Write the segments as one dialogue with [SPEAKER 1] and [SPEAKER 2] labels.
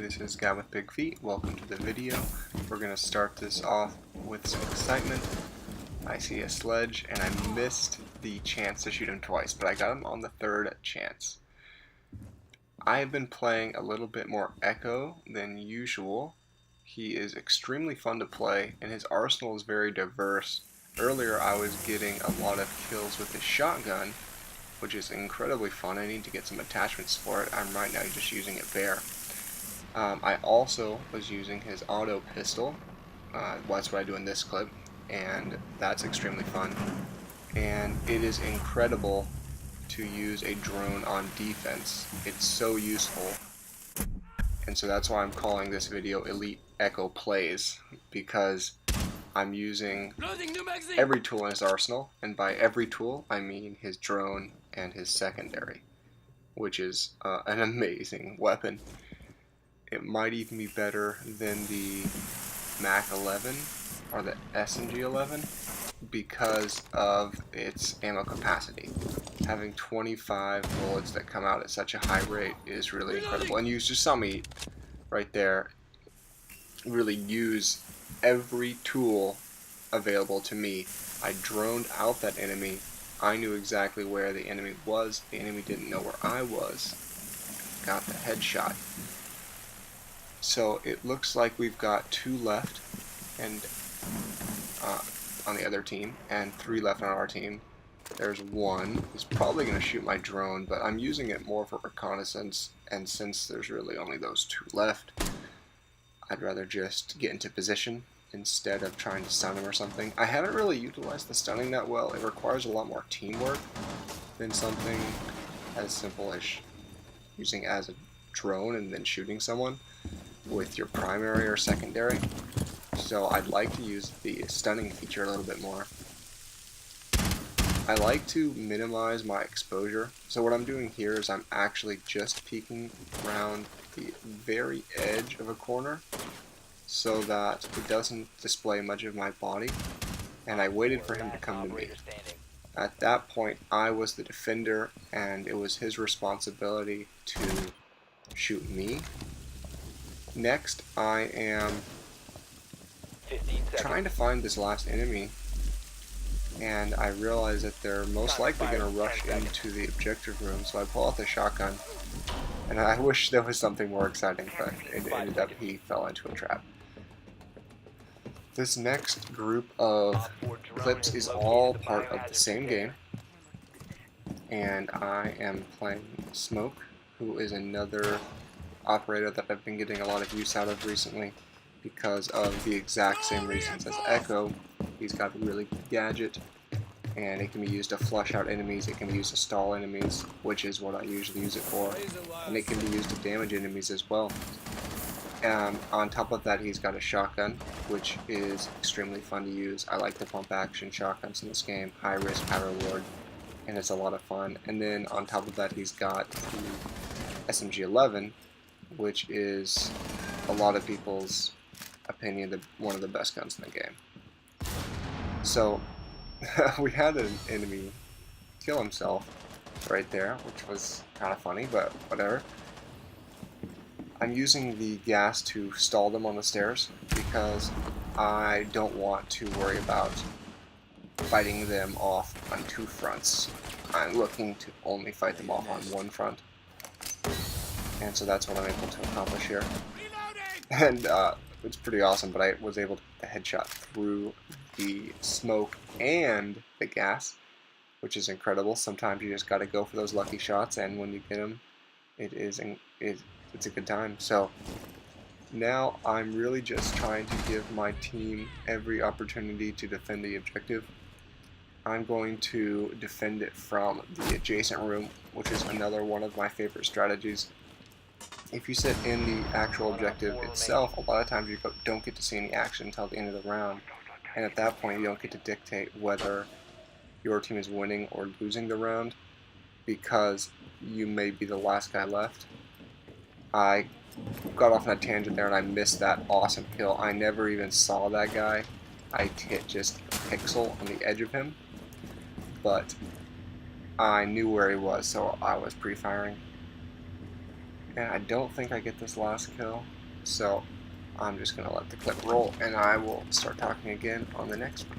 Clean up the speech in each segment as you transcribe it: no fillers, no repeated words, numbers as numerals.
[SPEAKER 1] this is Guy with Big Feet. Welcome to the video. We're going to start this off with some excitement. I see a sledge and I missed the chance to shoot him twice, but I got him on the third chance. I have been playing a little bit more Echo than usual. He is extremely fun to play and his arsenal is very diverse. Earlier I was getting a lot of kills with his shotgun, which is incredibly fun. I need to get some attachments for it. I'm right now just using it bare. I also was using his auto pistol. Well, that's what I do in this clip, and that's extremely fun. And it is incredible to use a drone on defense. It's so useful. And so that's why I'm calling this video Elite Echo Plays, because I'm using every tool in his arsenal, and by every tool I mean his drone and his secondary, which is an amazing weapon. It might even be better than the Mac 11 or the SMG 11 because of its ammo capacity. Having 25 bullets that come out at such a high rate is really incredible. And you just saw me right there really use every tool available to me. I droned out that enemy. I knew exactly where the enemy was. The enemy didn't know where I was. Got the headshot. So it looks like we've got 2 left and on the other team and 3 left on our team. There's 1 who's probably going to shoot my drone, but I'm using it more for reconnaissance, and since there's really only those 2 left, I'd rather just get into position instead of trying to stun him or something. I haven't really utilized the stunning that well. It requires a lot more teamwork than something as simple as using as a drone and then shooting someone with your primary or secondary. So I'd like to use the stunning feature a little bit more. I like to minimize my exposure. So what I'm doing here is I'm actually just peeking around the very edge of a corner so that it doesn't display much of my body, and I waited for him to come to me. At that point I was the defender and it was his responsibility to shoot me. Next I am trying to find this last enemy, and I realize that they're most likely going to rush into the objective room, so I pull out the shotgun, and I wish there was something more exciting, but it ended up he fell into a trap. This next group of clips is all part of the same game, and I am playing Smoke, who is another operator that I've been getting a lot of use out of recently because of the exact same reasons as Echo. He's got a really good gadget, and it can be used to flush out enemies, it can be used to stall enemies, which is what I usually use it for, and it can be used to damage enemies as well. On top of that, he's got a shotgun, which is extremely fun to use. I like the pump action shotguns in this game, high risk, high reward, and it's a lot of fun. And then on top of that, he's got the SMG 11, which is a lot of people's opinion one of the best guns in the game. So we had an enemy kill himself right there, which was kind of funny, but whatever. I'm using the gas to stall them on the stairs because I don't want to worry about fighting them off on 2 fronts. I'm looking to only fight them off on 1 front. And so that's what I'm able to accomplish here. And it's pretty awesome, but I was able to get the headshot through the smoke and the gas, which is incredible. Sometimes you just got to go for those lucky shots, and when you get them, it's a good time. So now I'm really just trying to give my team every opportunity to defend the objective. I'm going to defend it from the adjacent room, which is another one of my favorite strategies. If you sit in the actual objective itself, a lot of times you don't get to see any action until the end of the round, and at that point you don't get to dictate whether your team is winning or losing the round because you may be the last guy left. I got off on a tangent there and I missed that awesome kill. I never even saw that guy. I hit just a pixel on the edge of him, but I knew where he was, so I was pre-firing. And I don't think I get this last kill, so I'm just going to let the clip roll, and I will start talking again on the next one.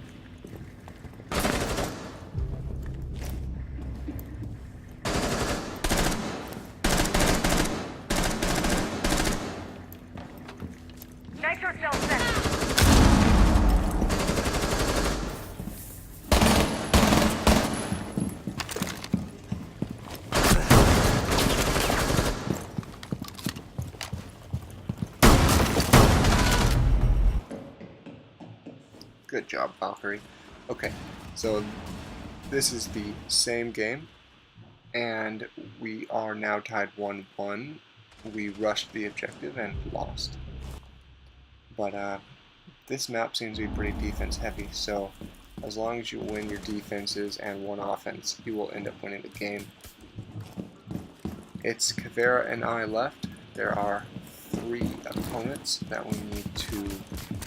[SPEAKER 2] Nitro cell set.
[SPEAKER 1] Good job, Valkyrie. Okay, so this is the same game, and we are now tied 1-1. We rushed the objective and lost. But this map seems to be pretty defense heavy, so as long as you win your defenses and one offense, you will end up winning the game. It's Kavera and I left. There are 3 opponents that we need to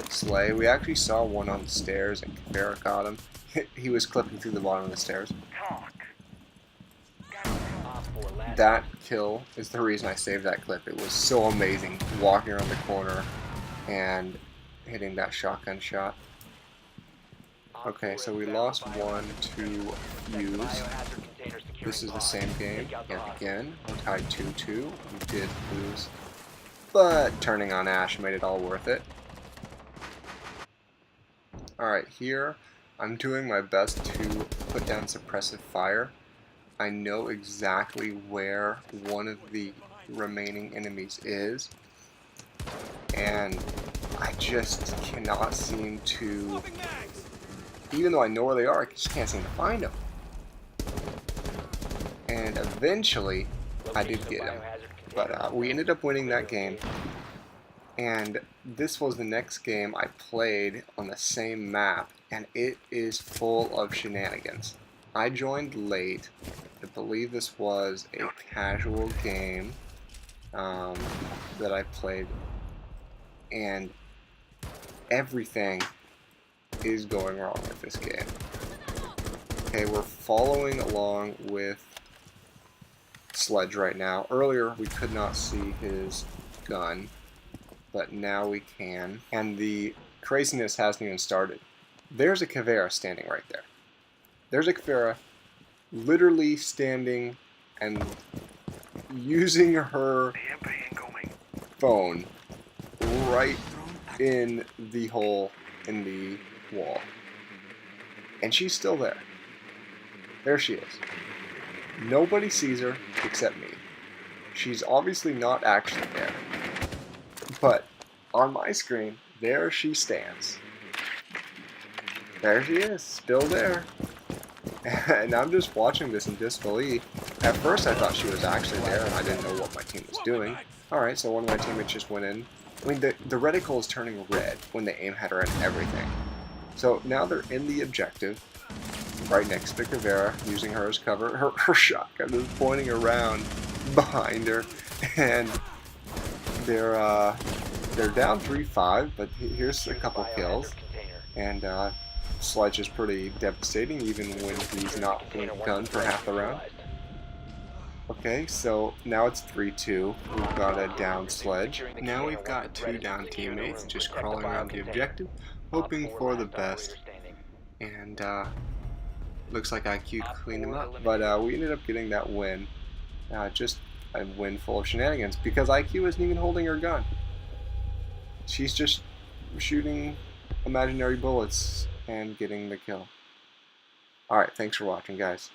[SPEAKER 1] slay. We actually saw one on the stairs and Kavera got him. He was clipping through the bottom of the stairs. That kill is the reason I saved that clip. It was so amazing walking around the corner and hitting that shotgun shot. Okay, so we lost 1 to Fuse. This is the same game yet again. We're tied 2-2. We did lose, but turning on Ash made it all worth it. Alright, here I'm doing my best to put down suppressive fire. I know exactly where one of the remaining enemies is, and I just cannot seem to, even though I know where they are, I just can't seem to find them. And eventually I did get them, but we ended up winning that game. And this was the next game I played on the same map, and it is full of shenanigans. I joined late. I believe this was a casual game that I played, and everything is going wrong with this game. Okay, we're following along with Sledge right now. Earlier we could not see his gun, but now we can. And the craziness hasn't even started. There's a Kavera standing right there. There's a Kavera literally standing and using her phone right in the hole in the wall. And she's still there. There she is. Nobody sees her except me. She's obviously not actually there. But on my screen, there she stands. There she is, still there. And I'm just watching this in disbelief. At first I thought she was actually there and I didn't know what my team was doing. Alright, so one of my teammates just went in. I mean, the reticle is turning red when they aim at her and everything. So now they're in the objective, right next to Kavera, using her as cover. Her shotgun is pointing around behind her, and they're down 3-5, but here's a couple kills. And Sledge is pretty devastating, even when he's not being gunned for half the round. Okay, so now it's 3-2. We've got a down Sledge. Now we've got 2 down teammates just crawling around the objective, hoping for the best. And looks like IQ cleaned them up. But we ended up getting that win. Just a win full of shenanigans, because IQ isn't even holding her gun. She's just shooting imaginary bullets and getting the kill. Alright, thanks for watching, guys.